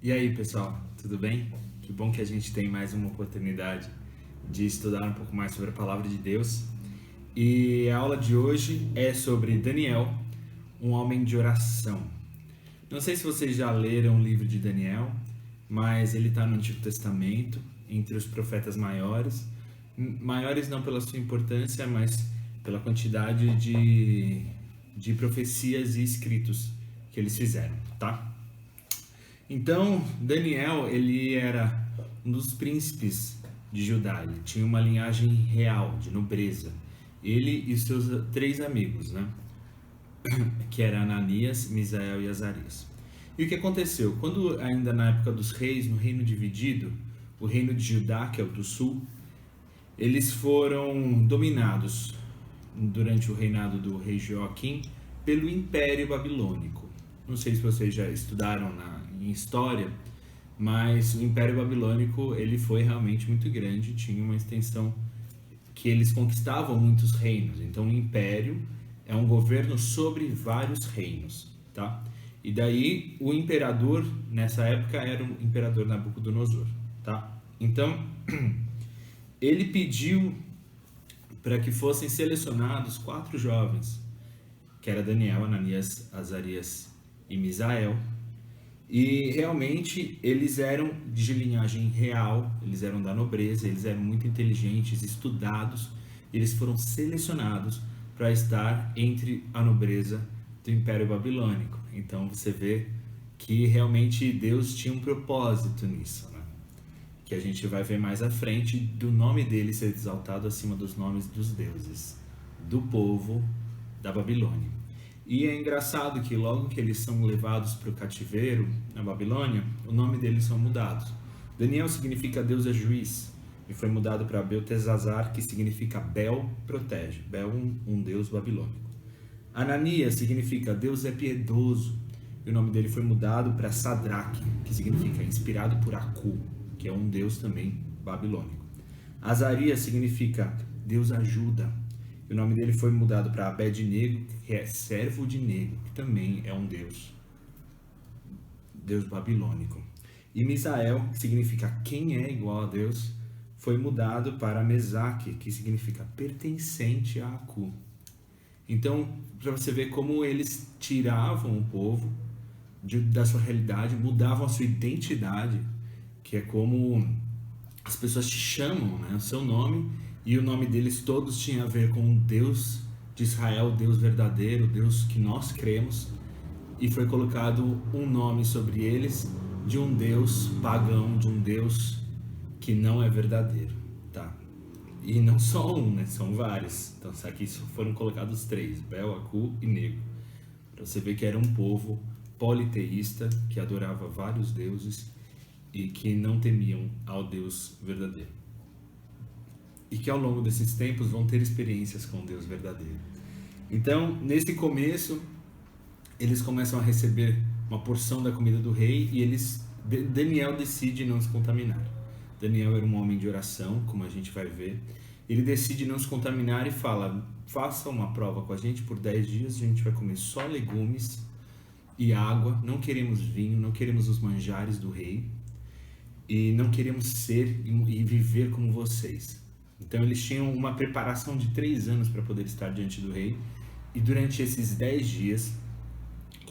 E aí, pessoal, tudo bem? Que bom que a gente tem mais uma oportunidade de estudar um pouco mais sobre a palavra de Deus. E a aula de hoje é sobre Daniel, um homem de oração. Não sei se vocês já leram o livro de Daniel, mas ele está no Antigo Testamento, entre os profetas maiores. Maiores não pela sua importância, mas pela quantidade de profecias e escritos que eles fizeram, tá? Então, Daniel, ele era um dos príncipes de Judá. Ele tinha uma linhagem real, de nobreza. Ele e seus três amigos, né? Que era Ananias, Misael e Azarias. E o que aconteceu? Quando ainda na época dos reis, no reino dividido, o reino de Judá, que é o do sul, eles foram dominados durante o reinado do rei Joaquim pelo Império Babilônico. Não sei se vocês já estudaram em história, mas o Império Babilônico ele foi realmente muito grande, tinha uma extensão que eles conquistavam muitos reinos. Então, o império é um governo sobre vários reinos, tá? E daí o imperador nessa época era o imperador Nabucodonosor, tá? Então, ele pediu para que fossem selecionados quatro jovens, que era Daniel, Ananias, Azarias e Misael. E realmente eles eram de linhagem real, eles eram da nobreza, eles eram muito inteligentes, estudados, eles foram selecionados para estar entre a nobreza do Império Babilônico. Então você vê que realmente Deus tinha um propósito nisso, né? Que a gente vai ver mais à frente, do nome dele ser exaltado acima dos nomes dos deuses, do povo da Babilônia. E é engraçado que logo que eles são levados para o cativeiro na Babilônia, o nome deles são mudados. Daniel significa Deus é juiz, e foi mudado para Beltesazar, que significa Bel protege, Bel um deus babilônico. Ananias significa Deus é piedoso, e o nome dele foi mudado para Sadraque, que significa inspirado por Aku, que é um deus também babilônico. Azarias significa Deus ajuda, e o nome dele foi mudado para Abed-nego, que é servo de Nego, que também é um deus babilônico. E Misael, que significa quem é igual a Deus, foi mudado para Mesaque, que significa pertencente a Aku. Então, para você ver como eles tiravam o povo da sua realidade, mudavam a sua identidade, que é como as pessoas te chamam, né? O seu nome, e o nome deles todos tinha a ver com o Deus de Israel, o Deus verdadeiro, o Deus que nós cremos, e foi colocado um nome sobre eles de um Deus pagão, de um Deus que não é verdadeiro, tá? E não só um, né? São vários. Então aqui foram colocados três: Bel, Aku e Nego. Para você ver que era um povo politeísta que adorava vários deuses e que não temiam ao Deus verdadeiro. E que ao longo desses tempos vão ter experiências com o Deus verdadeiro. Então, nesse começo, eles começam a receber uma porção da comida do rei e Daniel decide não se contaminar. Daniel era um homem de oração, como a gente vai ver. Ele decide não se contaminar e fala: faça uma prova com a gente por 10 dias, a gente vai comer só legumes e água, não queremos vinho, não queremos os manjares do rei e não queremos ser e viver como vocês. Então eles tinham uma preparação de 3 anos para poder estar diante do rei, e durante esses 10 dias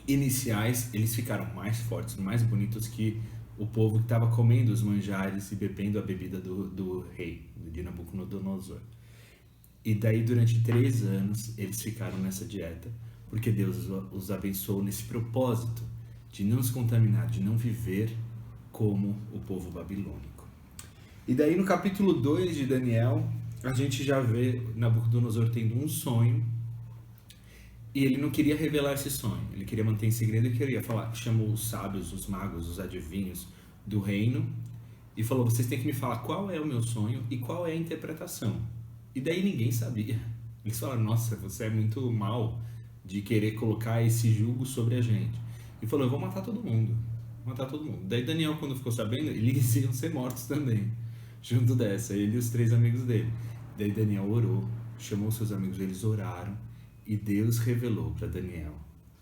iniciais eles ficaram mais fortes, mais bonitos que o povo que estava comendo os manjares e bebendo a bebida do rei, de Nabucodonosor. E daí durante 3 anos eles ficaram nessa dieta, porque Deus os abençoou nesse propósito de não se contaminar, de não viver como o povo babilônico. E daí no capítulo 2 de Daniel, a gente já vê Nabucodonosor tendo um sonho, e ele não queria revelar esse sonho, ele queria manter em segredo e queria falar, chamou os sábios, os magos, os adivinhos do reino e falou: vocês têm que me falar qual é o meu sonho e qual é a interpretação. E daí ninguém sabia. Eles falaram: nossa, você é muito mal de querer colocar esse jugo sobre a gente. E falou: eu vou matar todo mundo. Matar todo mundo. Daí Daniel, quando ficou sabendo, eles iam ser mortos também. Junto dessa, ele e os 3 amigos dele. Daí Daniel orou, chamou seus amigos, eles oraram, e Deus revelou para Daniel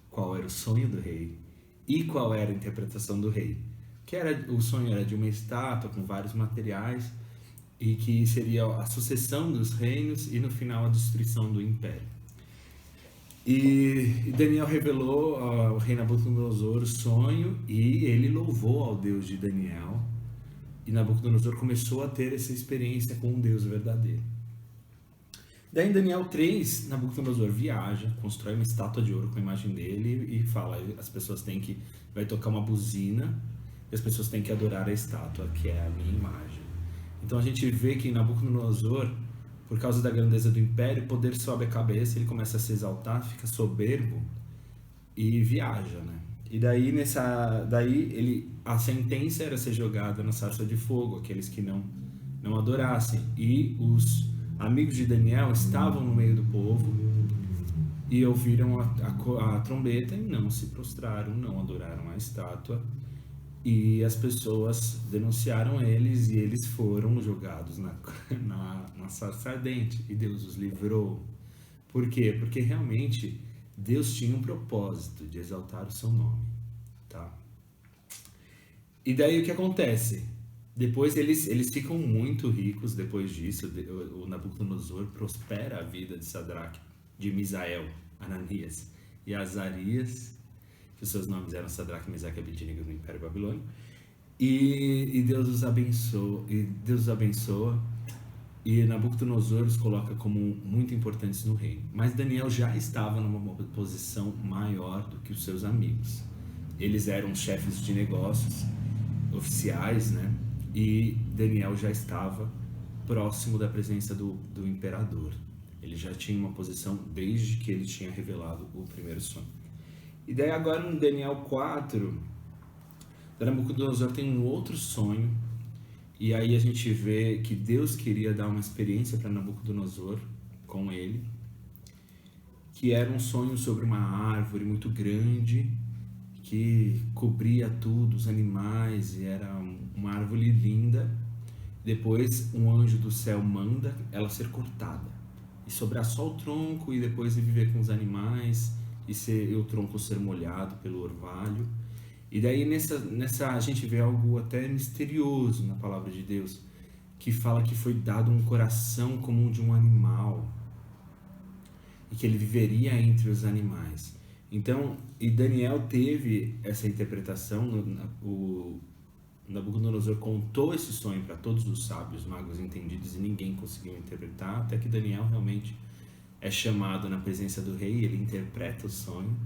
qual era o sonho do rei e qual era a interpretação do rei. que era o sonho era de uma estátua com vários materiais e que seria a sucessão dos reinos e no final a destruição do império. E Daniel revelou ao rei Nabucodonosor o sonho e ele louvou ao Deus de Daniel. E Nabucodonosor começou a ter essa experiência com um Deus verdadeiro. Daí em Daniel 3, Nabucodonosor viaja, constrói uma estátua de ouro com a imagem dele e fala, as pessoas têm que, vai tocar uma buzina e as pessoas têm que adorar a estátua, que é a minha imagem. Então a gente vê que Nabucodonosor, por causa da grandeza do império, o poder sobe a cabeça, ele começa a se exaltar, fica soberbo e viaja, né? E daí a sentença era ser jogada na sarça de fogo, aqueles que não adorassem. E os amigos de Daniel estavam no meio do povo e ouviram a trombeta e não se prostraram, não adoraram a estátua. E as pessoas denunciaram eles e eles foram jogados na sarça ardente. E Deus os livrou. Por quê? Porque realmente Deus tinha um propósito de exaltar o seu nome, tá? E daí o que acontece? Depois eles ficam muito ricos depois disso. O Nabucodonosor prospera a vida de Sadraque, de Misael, Ananias e Azarias, que os seus nomes eram Sadraque, Mesaque e Abednego no Império Babilônico. E Deus os abençoa. E Nabucodonosor os coloca como muito importantes no reino. Mas Daniel já estava numa posição maior do que os seus amigos. Eles eram chefes de negócios, oficiais, né? E Daniel já estava próximo da presença do imperador. Ele já tinha uma posição desde que ele tinha revelado o primeiro sonho. E daí agora em Daniel 4, Nabucodonosor tem um outro sonho. E aí a gente vê que Deus queria dar uma experiência para Nabucodonosor com ele, que era um sonho sobre uma árvore muito grande, que cobria tudo, os animais, e era uma árvore linda. Depois um anjo do céu manda ela ser cortada, e sobrar só o tronco, e depois viver com os animais, e o tronco ser molhado pelo orvalho. E daí nessa a gente vê algo até misterioso na palavra de Deus, que fala que foi dado um coração como o de um animal, e que ele viveria entre os animais. Então, e Daniel teve essa interpretação, o Nabucodonosor contou esse sonho para todos os sábios, magos entendidos, e ninguém conseguiu interpretar, até que Daniel realmente é chamado na presença do rei, e ele interpreta o sonho.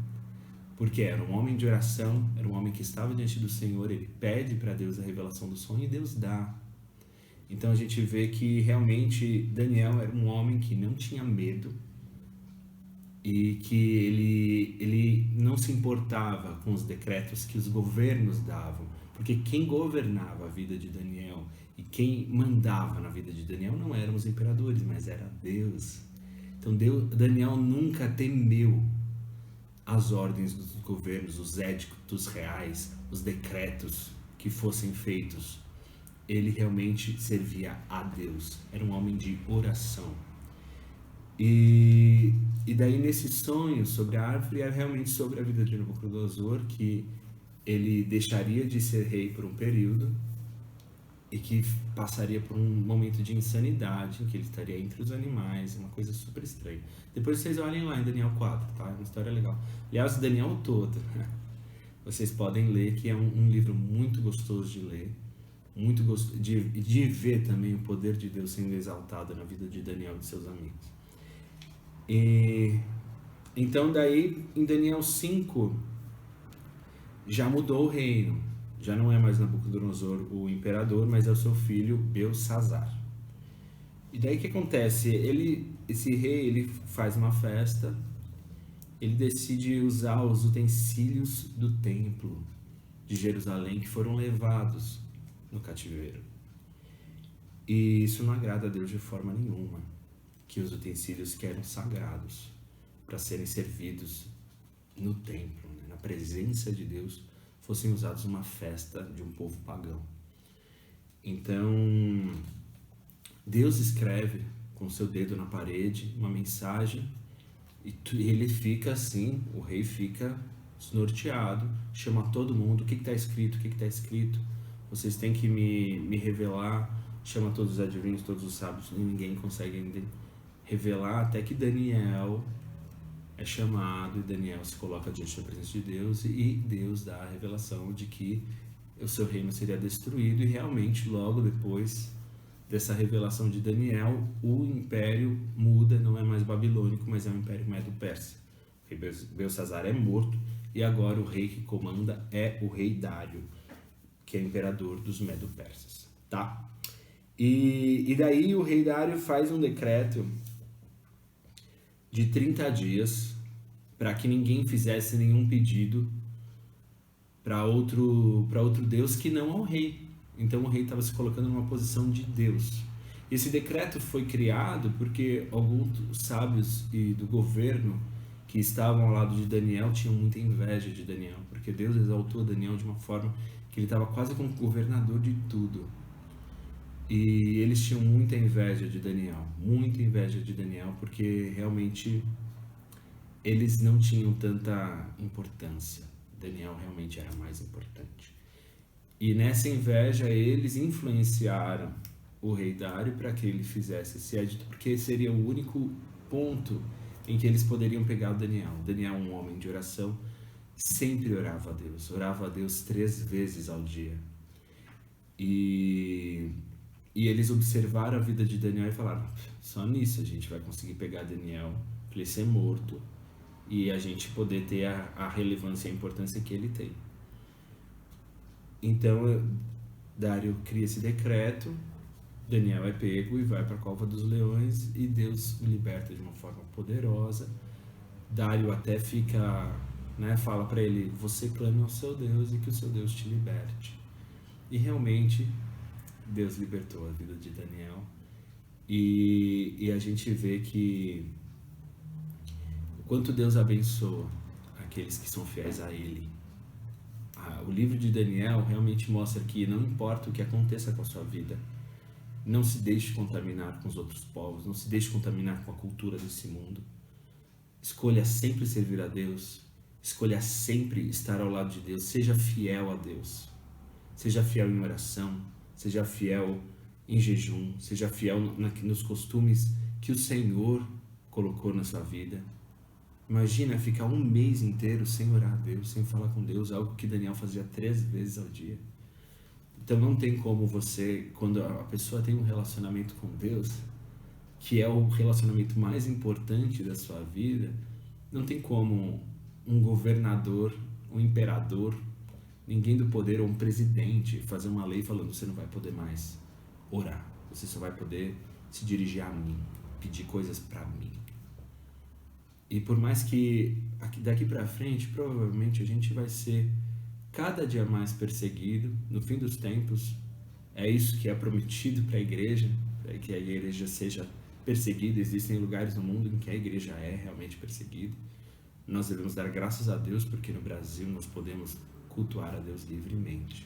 Porque era um homem de oração, era um homem que estava diante do Senhor, ele pede para Deus a revelação do sonho e Deus dá. Então a gente vê que realmente Daniel era um homem que não tinha medo e que ele não se importava com os decretos que os governos davam. Porque quem governava a vida de Daniel e quem mandava na vida de Daniel não eram os imperadores, mas era Deus. Então Daniel nunca temeu as ordens dos governos, os éditos reais, os decretos que fossem feitos. Ele realmente servia a Deus, era um homem de oração. E daí nesse sonho sobre a árvore é realmente sobre a vida de Nabucodonosor, que ele deixaria de ser rei por um período e que passaria por um momento de insanidade, em que ele estaria entre os animais, uma coisa super estranha. Depois vocês olhem lá em Daniel 4, tá? É uma história legal. Aliás, Daniel todo, vocês podem ler, que é um livro muito gostoso de ler, muito gostoso de ver também o poder de Deus sendo exaltado na vida de Daniel e de seus amigos. Então daí, em Daniel 5, já mudou o reino. Já não é mais Nabucodonosor o imperador, mas é o seu filho Belsassar. E daí o que acontece? Esse rei, ele faz uma festa, ele decide usar os utensílios do templo de Jerusalém que foram levados no cativeiro. E isso não agrada a Deus de forma nenhuma, que os utensílios que eram sagrados para serem servidos no templo, né, na presença de Deus, fossem usados numa festa de um povo pagão. Então, Deus escreve com seu dedo na parede uma mensagem e ele fica assim, o rei fica desnorteado, chama todo mundo, o que está escrito, o que está escrito, vocês têm que me revelar, chama todos os adivinhos, todos os sábios, e ninguém consegue ainda revelar, até que Daniel é chamado, e Daniel se coloca diante da presença de Deus, e Deus dá a revelação de que o seu reino seria destruído, e realmente logo depois dessa revelação de Daniel, o império muda, não é mais babilônico, mas é o império medo-persa. O rei Belsazar é morto, e agora o rei que comanda é o rei Dário, que é imperador dos medo-persas, tá? E daí o rei Dário faz um decreto de 30 dias para que ninguém fizesse nenhum pedido para outro Deus que não ao rei. Então o rei estava se colocando numa posição de Deus. Esse decreto foi criado porque alguns sábios e do governo que estavam ao lado de Daniel tinham muita inveja de Daniel, porque Deus exaltou Daniel de uma forma que ele estava quase como governador de tudo. E eles tinham muita inveja de Daniel, porque realmente eles não tinham tanta importância. Daniel realmente era mais importante. E nessa inveja eles influenciaram o rei Dário para que ele fizesse esse edito, porque seria o único ponto em que eles poderiam pegar o Daniel. Daniel, um homem de oração, sempre orava a Deus 3 vezes ao dia. E eles observaram a vida de Daniel e falaram, só nisso a gente vai conseguir pegar Daniel, para ele ser morto, e a gente poder ter a relevância e a importância que ele tem. Então, Dário cria esse decreto, Daniel é pego e vai para a cova dos leões, e Deus o liberta de uma forma poderosa. Dário até fica, fala para ele, você clame ao seu Deus e que o seu Deus te liberte. E realmente, Deus libertou a vida de Daniel. E a gente vê que o quanto Deus abençoa aqueles que são fiéis a Ele. O livro de Daniel realmente mostra que não importa o que aconteça com a sua vida, não se deixe contaminar com os outros povos, não se deixe contaminar com a cultura desse mundo. Escolha sempre servir a Deus, escolha sempre estar ao lado de Deus, seja fiel a Deus, seja fiel em oração, seja fiel em jejum, seja fiel nos costumes que o Senhor colocou na sua vida. Imagina ficar um mês inteiro sem orar a Deus, sem falar com Deus, algo que Daniel fazia 3 vezes ao dia. Então não tem como você, quando a pessoa tem um relacionamento com Deus, que é o relacionamento mais importante da sua vida, não tem como um governador, um imperador, ninguém do poder ou um presidente fazer uma lei falando você não vai poder mais orar, você só vai poder se dirigir a mim, pedir coisas para mim. E por mais que daqui para frente, provavelmente a gente vai ser cada dia mais perseguido, no fim dos tempos, é isso que é prometido para a igreja, que a igreja seja perseguida. Existem lugares no mundo em que a igreja é realmente perseguida. Nós devemos dar graças a Deus, porque no Brasil nós podemos cultuar a Deus livremente.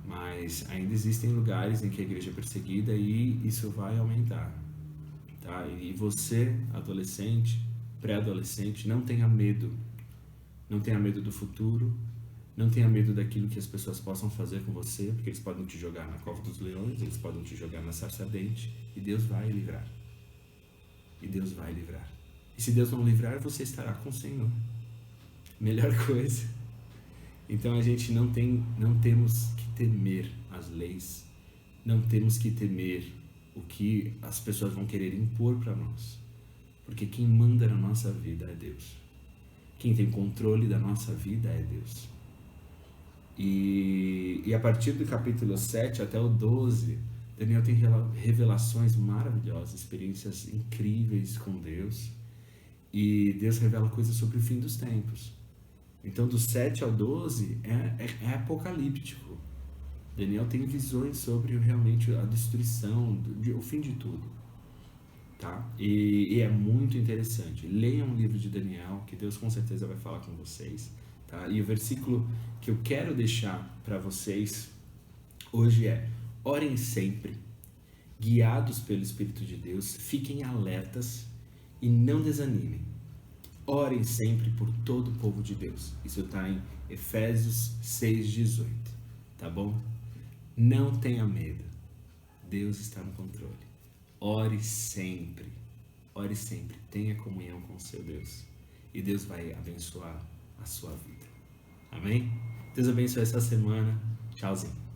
Mas ainda existem lugares em que a igreja é perseguida e isso vai aumentar. Tá? E você, adolescente, pré-adolescente, não tenha medo. Não tenha medo do futuro. Não tenha medo daquilo que as pessoas possam fazer com você, porque eles podem te jogar na cova dos leões, eles podem te jogar na sarça ardente, e Deus vai livrar. E Deus vai livrar. E se Deus não livrar, você estará com o Senhor. Melhor coisa. Então a gente não temos que temer as leis, não temos que temer o que as pessoas vão querer impor para nós, porque quem manda na nossa vida é Deus. Quem tem controle da nossa vida é Deus. E a partir do capítulo 7 até o 12, Daniel tem revelações maravilhosas, experiências incríveis com Deus. E Deus revela coisas sobre o fim dos tempos. Então, do 7 ao 12 é apocalíptico. Daniel tem visões sobre realmente a destruição, o fim de tudo. Tá? E é muito interessante. Leiam o livro de Daniel, que Deus com certeza vai falar com vocês. Tá? E o versículo que eu quero deixar para vocês hoje é: orem sempre, guiados pelo Espírito de Deus, fiquem alertas e não desanimem. Orem sempre por todo o povo de Deus. Isso está em Efésios 6,18. Tá bom? Não tenha medo. Deus está no controle. Ore sempre. Ore sempre. Tenha comunhão com o seu Deus. E Deus vai abençoar a sua vida. Amém? Deus abençoe essa semana. Tchauzinho.